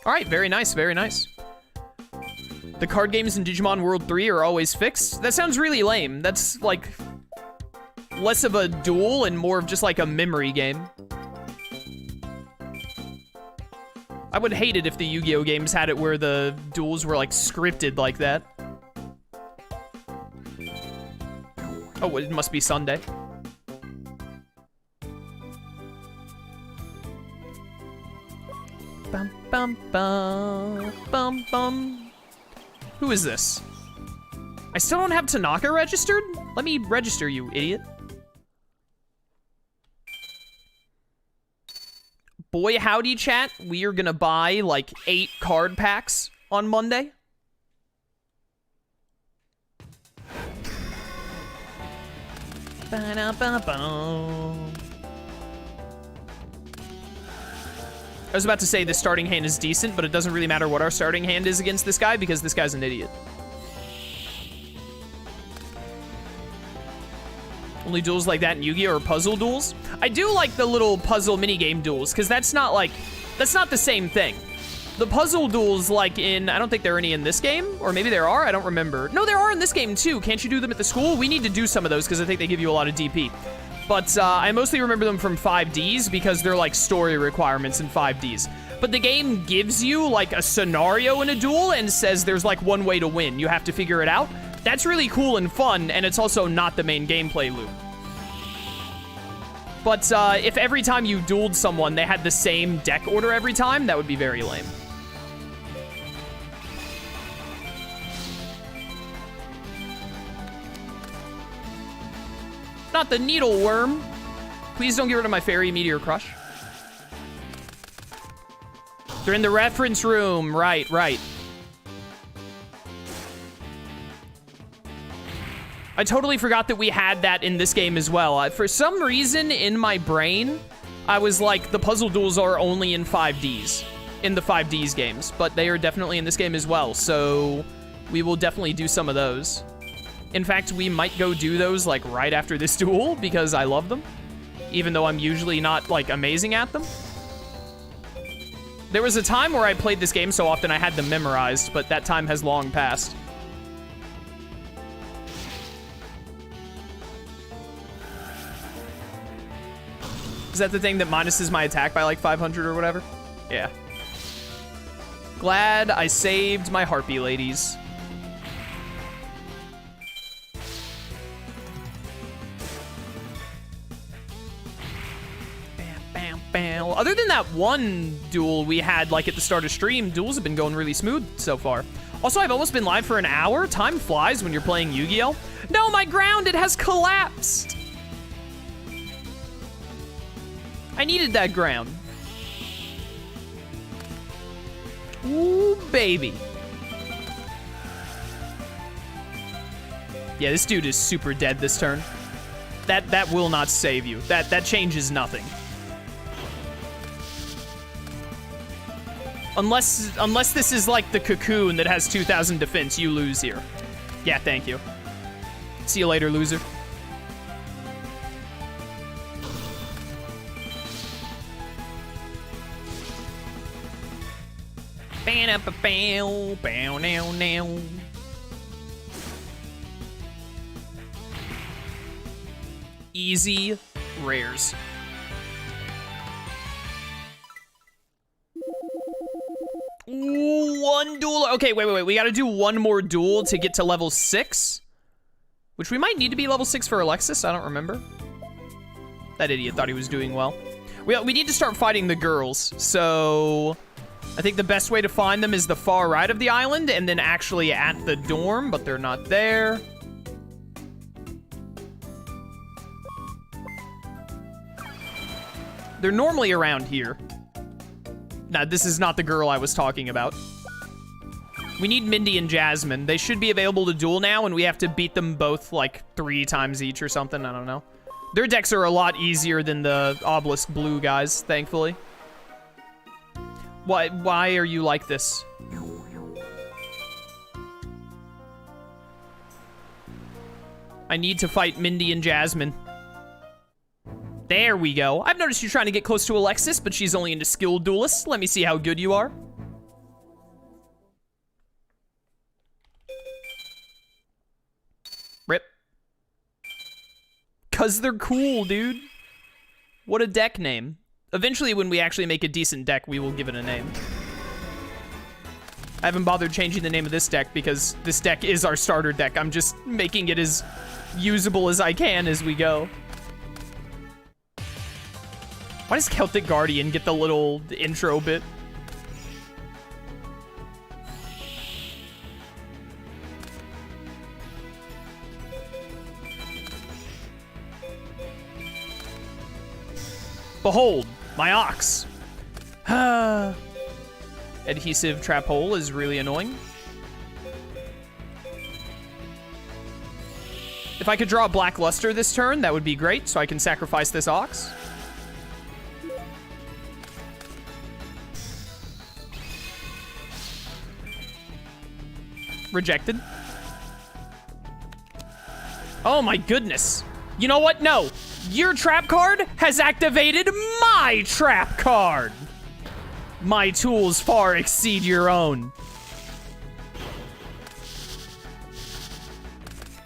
All right, very nice, very nice. The card games in Digimon World 3 are always fixed. That sounds really lame. That's like less of a duel and more of just like a memory game. I would hate it if the Yu-Gi-Oh games had it where the duels were like scripted like that. Oh, it must be Sunday. Bum, bum, bum, bum, bum. Who is this? I still don't have Tanaka registered? Let me register, you idiot. Boy, howdy, chat. We are gonna buy like 8 card packs on Monday. Ba-da-ba-bum. I was about to say the starting hand is decent, but it doesn't really matter what our starting hand is against this guy because this guy's an idiot. Only duels like that in Yu-Gi-Oh! Are puzzle duels. I do like the little puzzle minigame duels, because that's not the same thing. The puzzle duels, like in, I don't think there are any in this game, or maybe there are, I don't remember. No, there are in this game too. Can't you do them at the school? We need to do some of those, because I think they give you a lot of DP. But I mostly remember them from 5Ds, because they're like story requirements in 5Ds. But the game gives you like a scenario in a duel and says there's like one way to win. You have to figure it out. That's really cool and fun, and it's also not the main gameplay loop. But if every time you dueled someone, they had the same deck order every time, that would be very lame. Not the needle worm. Please don't get rid of my fairy meteor crush. They're in the reference room. Right, right. I totally forgot that we had that in this game as well. For some reason in my brain, I was like, the puzzle duels are only in 5Ds, in the 5Ds games, but they are definitely in this game as well, so we will definitely do some of those. In fact, we might go do those like right after this duel because I love them, even though I'm usually not like amazing at them. There was a time where I played this game so often I had them memorized, but that time has long passed. Is that the thing that minuses my attack by like 500 or whatever? Yeah. Glad I saved my harpy ladies. Bam, bam, bam. Other than that one duel we had like at the start of stream, duels have been going really smooth so far. Also, I've almost been live for an hour. Time flies when you're playing Yu-Gi-Oh! No, my ground, it has collapsed. I needed that ground. Ooh, baby. Yeah, this dude is super dead this turn. That will not save you. That changes nothing. Unless this is like the cocoon that has 2,000 defense, you lose here. Yeah, thank you. See you later, loser. Easy rares. Ooh, one duel. Okay, wait. We gotta do one more duel to get to level 6. Which we might need to be level 6 for Alexis. I don't remember. That idiot thought he was doing well. We need to start fighting the girls. So I think the best way to find them is the far right of the island and then actually at the dorm, but they're not there. They're normally around here. Nah, this is not the girl I was talking about. We need Mindy and Jasmine. They should be available to duel now, and we have to beat them both like 3 times each or something. I don't know. Their decks are a lot easier than the Obelisk Blue guys, thankfully. Why are you like this? I need to fight Mindy and Jasmine. There we go. I've noticed you're trying to get close to Alexis, but she's only into skilled duelists. Let me see how good you are. Because they're cool, dude. What a deck name. Eventually, when we actually make a decent deck, we will give it a name. I haven't bothered changing the name of this deck because this deck is our starter deck. I'm just making it as usable as I can as we go. Why does Celtic Guardian get the little intro bit? Behold, my ox. Adhesive trap hole is really annoying. If I could draw a Black Luster this turn, that would be great, so I can sacrifice this ox. Rejected. Oh my goodness. You know what? No. Your trap card has activated my trap card. My tools far exceed your own.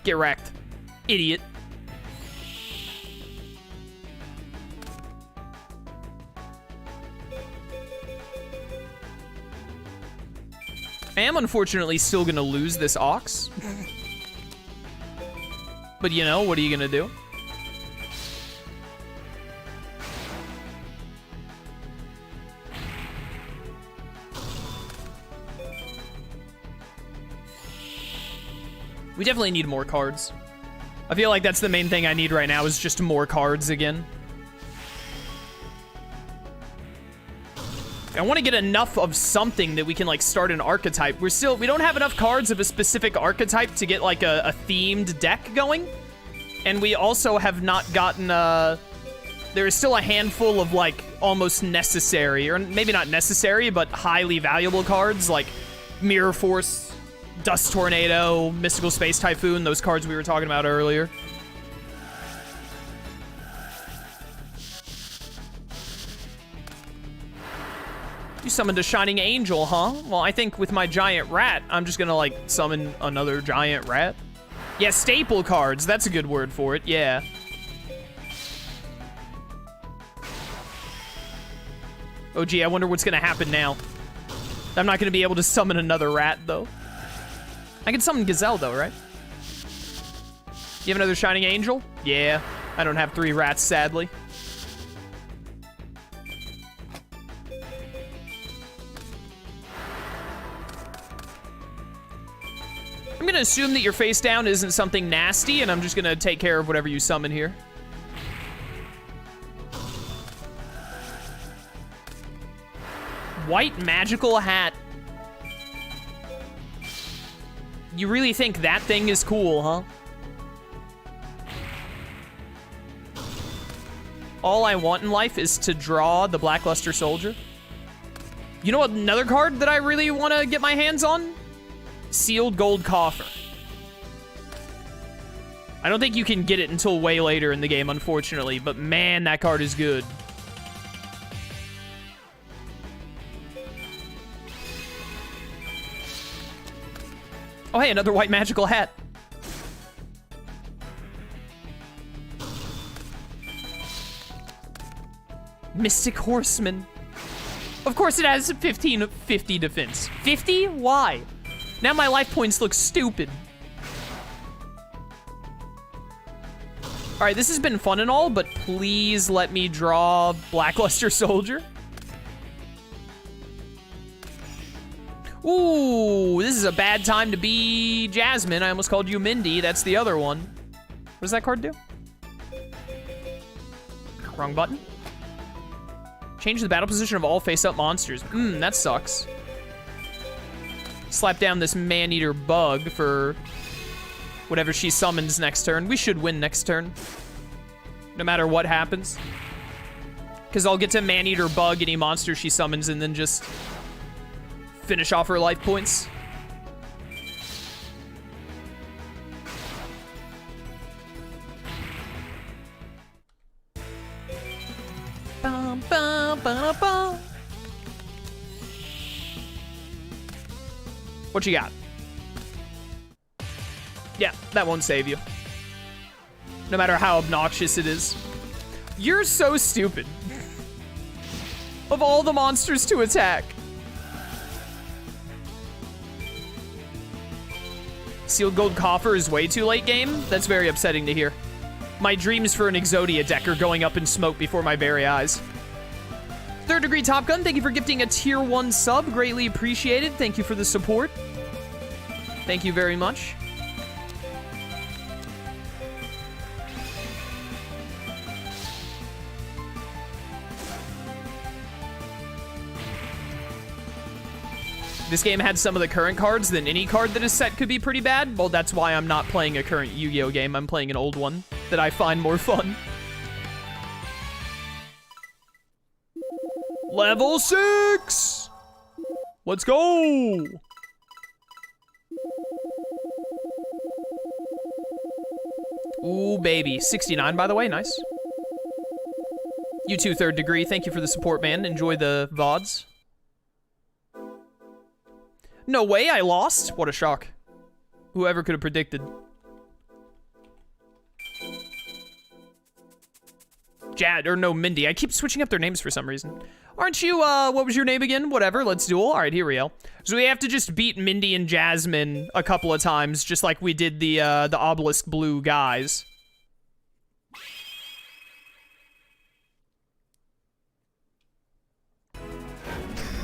Get wrecked. Idiot. I am unfortunately still gonna lose this ox. But you know, what are you gonna do? We definitely need more cards. I feel like that's the main thing I need right now is just more cards again. I want to get enough of something that we can like start an archetype. We don't have enough cards of a specific archetype to get like a themed deck going. And we also have not gotten there is still a handful of like almost necessary, or maybe not necessary, but highly valuable cards like Mirror Force, Dust Tornado, Mystical Space Typhoon, those cards we were talking about earlier. You summoned a Shining Angel, huh? Well, I think with my Giant Rat, I'm just gonna, like, summon another Giant Rat. Yeah, staple cards. That's a good word for it, yeah. Oh, gee, I wonder what's gonna happen now. I'm not gonna be able to summon another rat, though. I can summon Gazelle, though, right? You have another Shining Angel? Yeah. I don't have 3 rats, sadly. I'm gonna assume that your face down isn't something nasty, and I'm just gonna take care of whatever you summon here. White magical hat. You really think that thing is cool, huh? All I want in life is to draw the Blackluster Soldier. You know what, another card that I really want to get my hands on? Sealed Gold Coffer. I don't think you can get it until way later in the game, unfortunately, but man, that card is good. Oh, hey, another white magical hat. Mystic Horseman. Of course it has 50 defense. 50? Why? Now my life points look stupid. All right, this has been fun and all, but please let me draw Blackluster Soldier. Ooh, this is a bad time to be Jasmine. I almost called you Mindy. That's the other one. What does that card do? Wrong button. Change the battle position of all face-up monsters. That sucks. Slap down this man-eater bug for whatever she summons next turn. We should win next turn, no matter what happens. Because I'll get to man-eater bug any monster she summons and then just finish off her life points. Bum, bum, bum, bum. What you got? Yeah, that won't save you. no matter how obnoxious it is. You're so stupid. Of all the monsters to attack. Sealed Gold Coffer is way too late game? That's very upsetting to hear. My dreams for an Exodia deck are going up in smoke before my very eyes. Third Degree Top Gun, thank you for gifting a tier 1 sub. Greatly appreciated. Thank you for the support. Thank you very much. This game had some of the current cards, then any card that is set could be pretty bad. Well, that's why I'm not playing a current Yu-Gi-Oh game. I'm playing an old one that I find more fun. Level 6! Let's go! Ooh, baby. 69, by the way. Nice. You too, Third Degree. Thank you for the support, man. Enjoy the VODs. No way, I lost? What a shock. Whoever could have predicted. Jad, or no, Mindy. I keep switching up their names for some reason. Aren't you, what was your name again? Whatever, let's duel. All right, here we go. So we have to just beat Mindy and Jasmine a couple of times, just like we did the Obelisk Blue guys.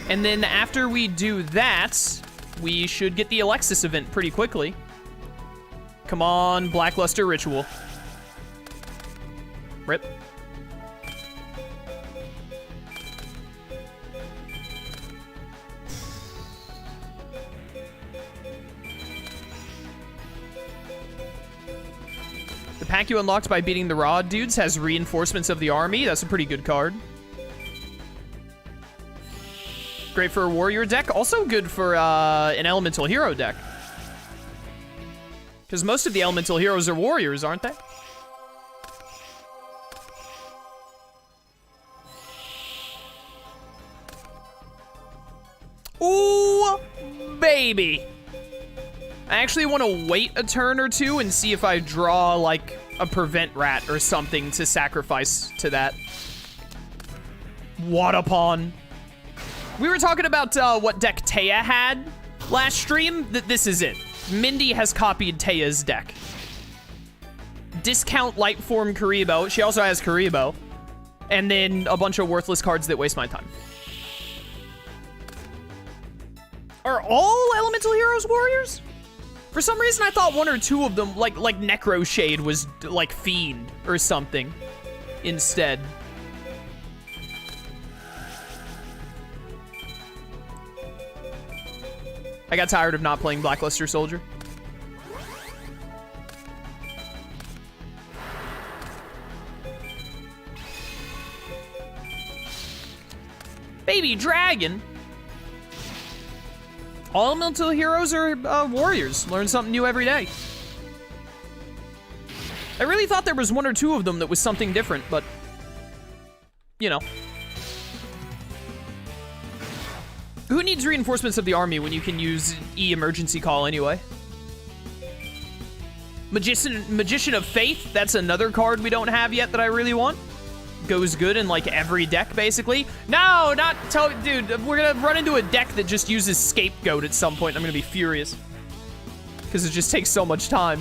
And then after we do that, we should get the Alexis event pretty quickly. Come on, Blackluster Ritual. Rip. The pack you unlocked by beating the Raw dudes has Reinforcements of the Army. That's a pretty good card. Great for a warrior deck. Also good for an elemental hero deck. Because most of the elemental heroes are warriors, aren't they? Ooh, baby. I actually want to wait a turn or two and see if I draw, like, a Prevent Rat or something to sacrifice to that. What a pawn. We were talking about what deck Taya had last stream. This is it. Mindy has copied Taya's deck. Discount Lightform Karibo. She also has Karibo. And then a bunch of worthless cards that waste my time. Are all elemental heroes warriors? For some reason, I thought one or two of them, like Necro Shade, was like Fiend or something instead. I got tired of not playing Blackluster Soldier. Baby Dragon. All elemental heroes are warriors. Learn something new every day. I really thought there was one or two of them that was something different, but, you know. Who needs Reinforcements of the Army when you can use E-Emergency Call anyway? Magician of Faith, that's another card we don't have yet that I really want. Goes good in like every deck, basically. No, not dude, we're gonna run into a deck that just uses Scapegoat at some point. I'm gonna be furious. Because it just takes so much time.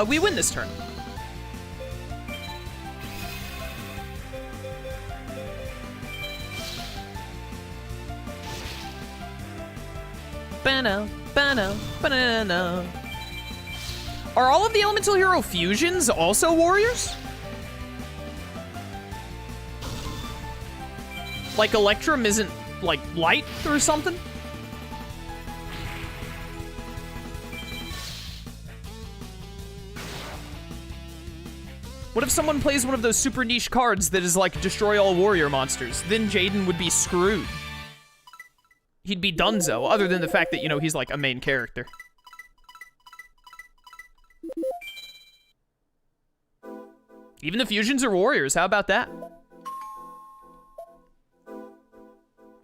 We win this turn. Bano, bano, banana. Are all of the elemental hero fusions also warriors? Like Electrum isn't like light or something? What if someone plays one of those super niche cards that is like destroy all warrior monsters? Then Jaden would be screwed. He'd be donezo, other than the fact that, you know, he's like a main character. Even the fusions are warriors, how about that?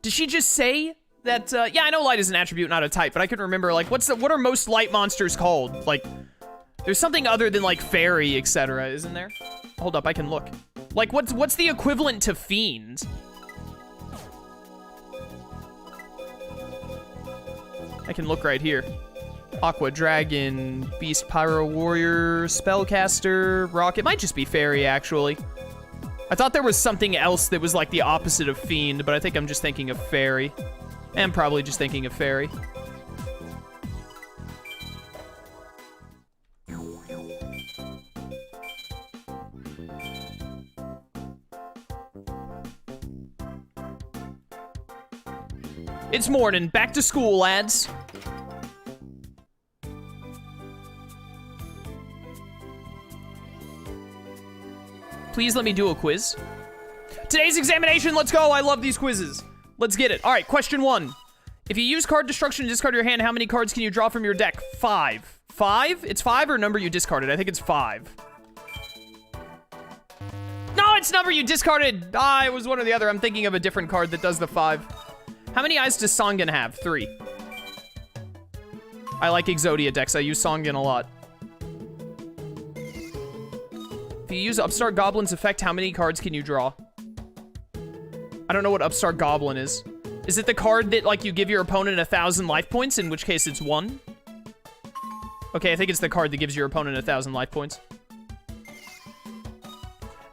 Did she just say that, yeah, I know light is an attribute, not a type, but I couldn't remember, like, what are most light monsters called? Like, There's something other than like fairy, etc., isn't there? Hold up, I can look. Like, what's the equivalent to fiend? I can look right here. Aqua Dragon, Beast Pyro Warrior, Spellcaster, Rock. It might just be fairy, actually. I thought there was something else that was like the opposite of fiend, but I think I'm just thinking of fairy. And probably just thinking of fairy. It's morning. Back to school, lads. Please let me do a quiz. Today's examination, let's go. I love these quizzes. Let's get it. All right, question 1. If you use card destruction to discard your hand, how many cards can you draw from your deck? 5. 5? It's 5 or number you discarded? I think it's 5. No, it's number you discarded. Ah, it was one or the other. I'm thinking of a different card that does the 5. How many eyes does Songen have? 3. I like Exodia decks. I use Songen a lot. If you use Upstart Goblin's effect, how many cards can you draw? I don't know what Upstart Goblin is. Is it the card that, like, you give your opponent 1,000 life points, in which case it's 1? Okay, I think it's the card that gives your opponent 1,000 life points.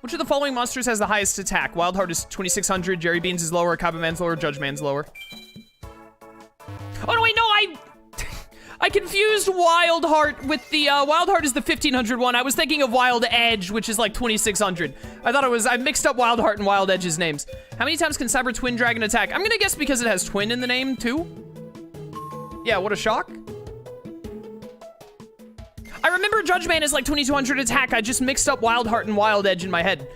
Which of the following monsters has the highest attack? Wildheart is 2,600, Jerry Beans is lower, Kabaman's lower, Judge Man's lower. Oh, no, wait, no, I confused Wildheart with the, Wildheart is the 1,500 one. I was thinking of Wild Edge, which is like 2,600. I mixed up Wildheart and Wild Edge's names. How many times can Cyber Twin Dragon attack? I'm gonna guess because it has twin in the name, too. Yeah, what a shock. I remember Judge Man is like 2,200 attack. I just mixed up Wildheart and Wild Edge in my head.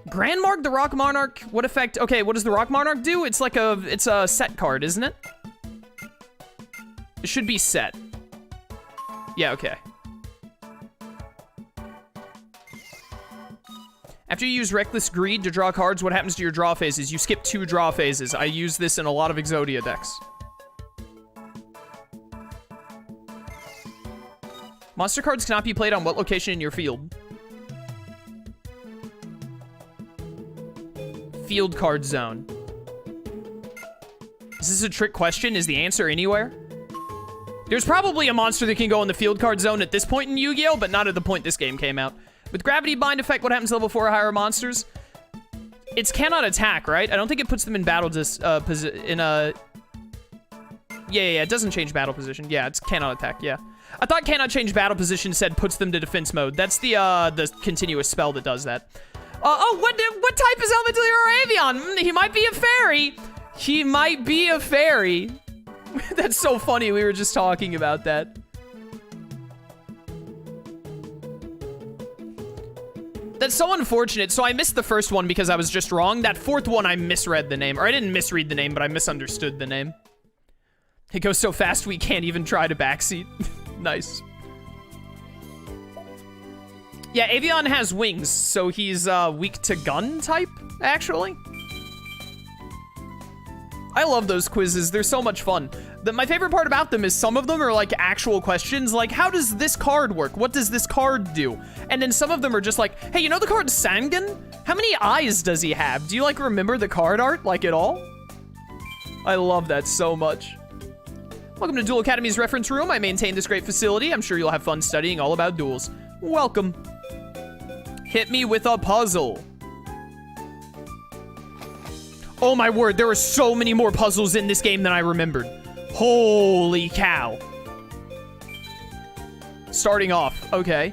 Grand Mark, the Rock Monarch, what effect? Okay, what does the Rock Monarch do? It's like it's a set card, isn't it? It should be set. Yeah, okay. After you use Reckless Greed to draw cards, what happens to your draw phases? You skip 2 draw phases. I use this in a lot of Exodia decks. Monster cards cannot be played on what location in your field? Field card zone. Is this a trick question? Is the answer anywhere? There's probably a monster that can go in the field card zone at this point in Yu-Gi-Oh, but not at the point this game came out. With Gravity Bind effect, what happens to level 4 or higher monsters? It's cannot attack, right? I don't think it puts them in battle Yeah, it doesn't change battle position. Yeah, it's cannot attack, yeah. I thought cannot change battle position said puts them to defense mode. That's the continuous spell that does that. What type is Elemental Hero Avion? He might be a fairy. He might be a fairy. That's so funny. We were just talking about that. That's so unfortunate. So I missed the first one because I was just wrong. That fourth one, I misread the name. Or I didn't misread the name, but I misunderstood the name. It goes so fast we can't even try to backseat. Nice. Yeah, Avion has wings, so he's weak to gun type, actually. I love those quizzes. They're so much fun. My favorite part about them is some of them are like actual questions, like how does this card work? What does this card do? And then some of them are just like, hey, you know the card Sangan? How many eyes does he have? Do you like remember the card art like at all? I love that so much. Welcome to Duel Academy's reference room. I maintain this great facility. I'm sure you'll have fun studying all about duels. Welcome. Hit me with a puzzle. Oh my word, there are so many more puzzles in this game than I remembered. Holy cow. Starting off, okay.